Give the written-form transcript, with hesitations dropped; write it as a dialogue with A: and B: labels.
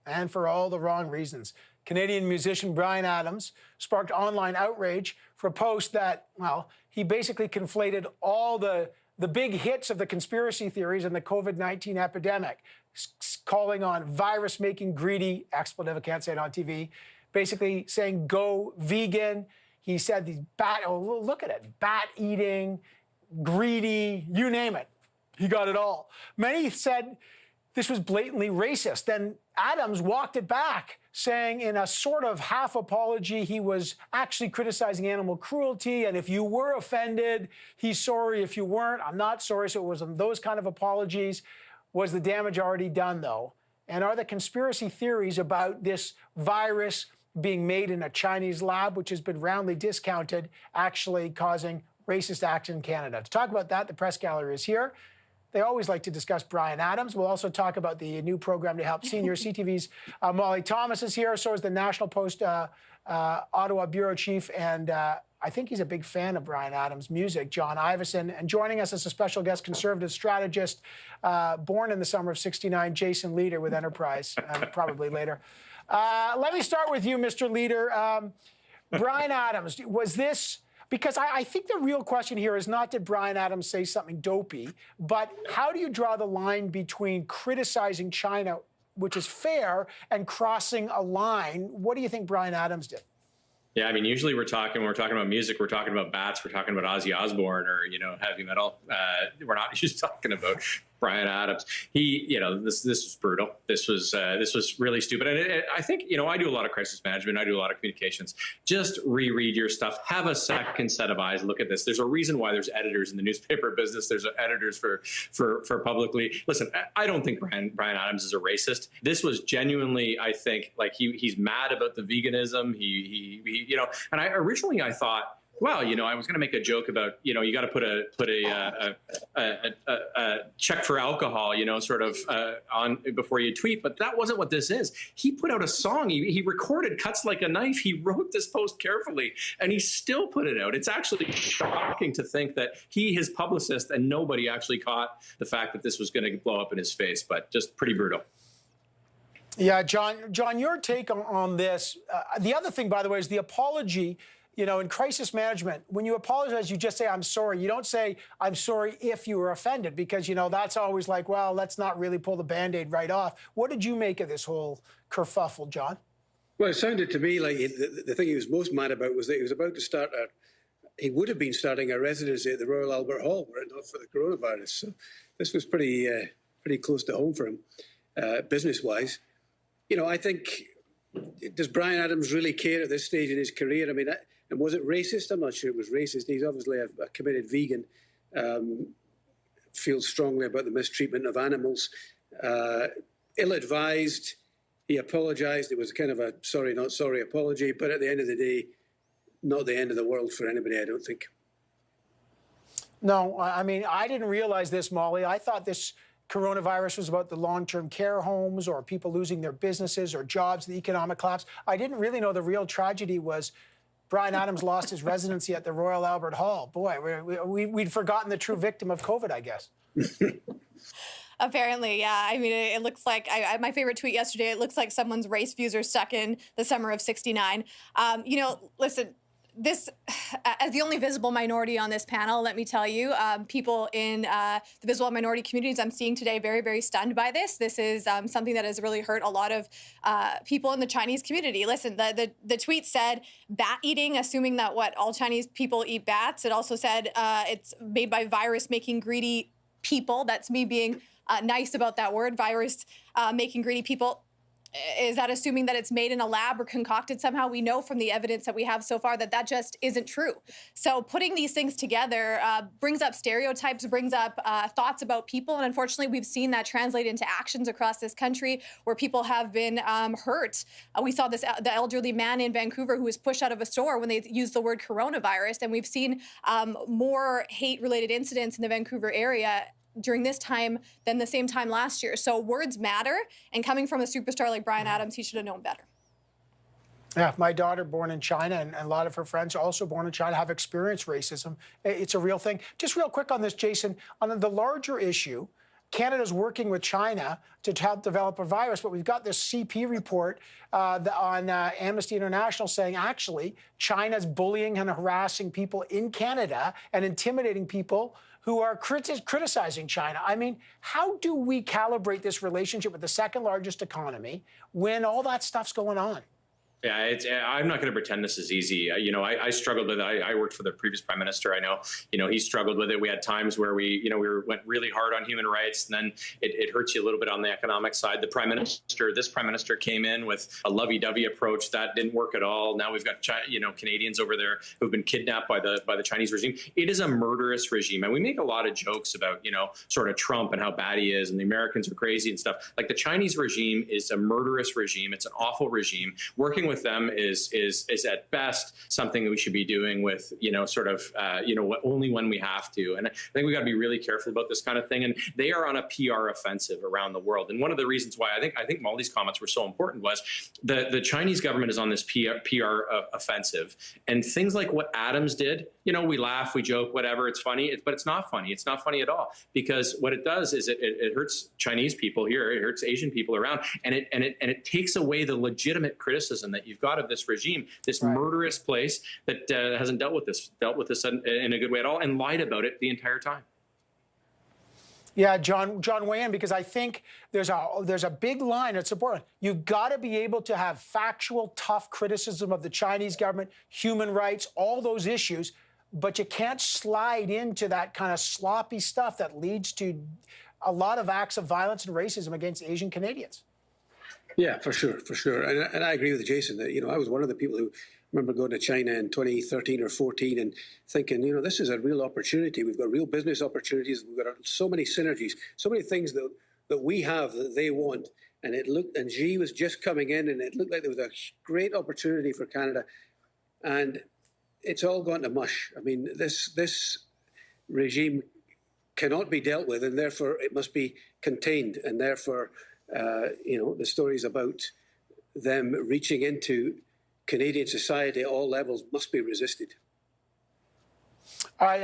A: and for all the wrong reasons. Canadian musician Bryan Adams sparked online outrage for a post that, well, he basically conflated all the big hits of the conspiracy theories and the COVID-19 epidemic, calling on virus-making greedy, expletive, I can't say it on TV, basically saying go vegan. He said these look at it, bat eating, greedy, you name it. He got it all. Many said this was blatantly racist. Then Adams walked it back, saying in a sort of half apology, he was actually criticizing animal cruelty. And if you were offended, he's sorry. If you weren't, I'm not sorry. So it was those kind of apologies. Was the damage already done, though? And are the conspiracy theories about this virus being made in a Chinese lab, which has been roundly discounted, actually causing racist acts in Canada? To talk about that, the press gallery is here. They always like to discuss Bryan Adams. We'll also talk about the new program to help seniors. CTV's Molly Thomas is here. So is the National Post Ottawa bureau chief. And I think he's a big fan of Bryan Adams' music, John Iveson. And joining us as a special guest, conservative strategist, born in the summer of '69, Jason Leader with Enterprise, probably later. Let me start with you, Mr. Leader. Bryan Adams, was this... Because I think the real question here is not did Bryan Adams say something dopey, but how do you draw the line between criticizing China, which is fair, and crossing a line? What do you think Bryan Adams did?
B: Yeah, I mean, usually when we're talking about music, we're talking about bats, we're talking about Ozzy Osbourne or, heavy metal. We're not just talking about Bryan Adams. This was brutal. This was really stupid. And I think, I do a lot of crisis management. I do a lot of communications. Just reread your stuff. Have a second set of eyes. Look at this. There's a reason why there's editors in the newspaper business. There's editors for publicly. Listen, I don't think Bryan Adams is a racist. This was genuinely, I think, like he's mad about the veganism. And originally I thought, well, I was going to make a joke about, you got to put a check for alcohol, sort of on before you tweet. But that wasn't what this is. He put out a song. He recorded Cuts Like a Knife. He wrote this post carefully, and he still put it out. It's actually shocking to think that his publicist and nobody actually caught the fact that this was going to blow up in his face. But just pretty brutal.
A: Yeah, John, your take on this. The other thing, by the way, is the apology. In crisis management, when you apologize, you just say, I'm sorry. You don't say, I'm sorry if you were offended, because, that's always like, well, let's not really pull the Band-Aid right off. What did you make of this whole kerfuffle, John?
C: Well, it sounded to me like the thing he was most mad about was that he was about to start he would have been starting a residency at the Royal Albert Hall were it not for the coronavirus. So this was pretty close to home for him, business-wise. I think, does Bryan Adams really care at this stage in his career? I mean, and was it racist? I'm not sure it was racist. He's obviously a committed vegan, feels strongly about the mistreatment of animals. Ill-advised. He apologised. It was kind of a sorry, not sorry apology. But at the end of the day, not the end of the world for anybody, I don't think.
A: No, I mean, I didn't realize this, Molly. I thought this coronavirus was about the long-term care homes or people losing their businesses or jobs, the economic collapse. I didn't really know the real tragedy was Bryan Adams lost his residency at the Royal Albert Hall. Boy, we'd forgotten the true victim of COVID, I guess.
D: Apparently, yeah. I mean, it looks like, my favorite tweet yesterday, it looks like someone's race views are stuck in the summer of '69. Listen, this, as the only visible minority on this panel, let me tell you, people in the visible minority communities I'm seeing today very, very stunned by this. This is something that has really hurt a lot of people in the Chinese community. Listen, the tweet said bat eating, assuming that all Chinese people eat bats. It also said it's made by virus-making greedy people. That's me being nice about that word, virus-making greedy people. Is that assuming that it's made in a lab or concocted somehow? We know from the evidence that we have so far that just isn't true. So putting these things together brings up stereotypes, brings up thoughts about people. And unfortunately, we've seen that translate into actions across this country where people have been hurt. We saw the elderly man in Vancouver who was pushed out of a store when they used the word coronavirus. And we've seen more hate-related incidents in the Vancouver area during this time than the same time last year. So words matter, and coming from a superstar like Bryan Adams, he should have known better.
A: Yeah, my daughter, born in China, and a lot of her friends also born in China have experienced racism. It's a real thing. Just real quick on this, Jason, on the larger issue, Canada's working with China to help develop a virus, but we've got this CP report on Amnesty International saying actually China's bullying and harassing people in Canada and intimidating people who are criticizing China. I mean, how do we calibrate this relationship with the second largest economy when all that stuff's going on?
B: Yeah, I'm not going to pretend this is easy. I struggled with it. I worked for the previous prime minister. I know, he struggled with it. We had times where we went really hard on human rights, and then it hurts you a little bit on the economic side. This prime minister came in with a lovey-dovey approach that didn't work at all. Now we've got Canadians over there who've been kidnapped by the Chinese regime. It is a murderous regime, and we make a lot of jokes about sort of Trump and how bad he is, and the Americans are crazy and stuff. Like, the Chinese regime is a murderous regime. It's an awful regime. Working with them is at best something that we should be doing with only when we have to. And I think we got to be really careful about this kind of thing. And they are on a PR offensive around the world. And one of the reasons why I think Molly's comments were so important was the Chinese government is on this PR offensive, and things like what Adams did. We laugh, we joke, whatever. It's funny, but it's not funny. It's not funny at all, because what it does is it hurts Chinese people here, it hurts Asian people around, and it takes away the legitimate criticism that you've got of this regime, this murderous place that hasn't dealt with this in a good way at all, and lied about it the entire time.
A: Yeah, John, weigh in, because I think there's a big line that's important. You've got to be able to have factual, tough criticism of the Chinese government, human rights, all those issues, but you can't slide into that kind of sloppy stuff that leads to a lot of acts of violence and racism against Asian Canadians.
C: Yeah, for sure. And I agree with Jason that, I was one of the people who remember going to China in 2013 or 14 and thinking, this is a real opportunity. We've got real business opportunities. We've got so many synergies, so many things that we have that they want. And Xi was just coming in, and it looked like there was a great opportunity for Canada. And it's all gone to mush. I mean, this regime cannot be dealt with, and therefore it must be contained. And therefore, the stories about them reaching into Canadian society at all levels must be resisted.
A: All right,